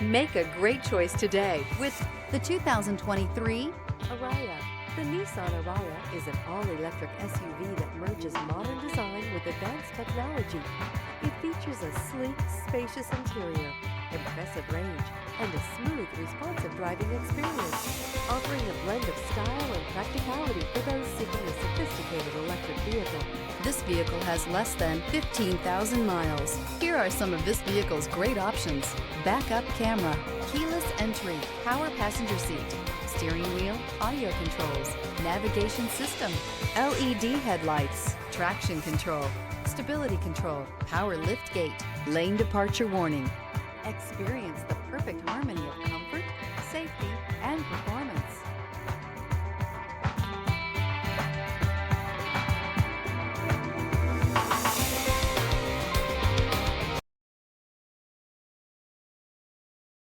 Make a great choice today with The 2023 ARIYA. The Nissan ARIYA is an all-electric SUV that merges modern design with advanced technology. It features a sleek, spacious interior, impressive range, and a smooth, responsive driving experience, offering a blend of style and practicality for those seeking a sophisticated electric vehicle. This vehicle has less than 15,000 miles. Here are some of this vehicle's great options: backup camera, keyless entry, power passenger seat, steering wheel audio controls, navigation system, LED headlights, traction control, stability control, power lift gate, lane departure warning. Experience the perfect harmony of comfort, safety, and performance.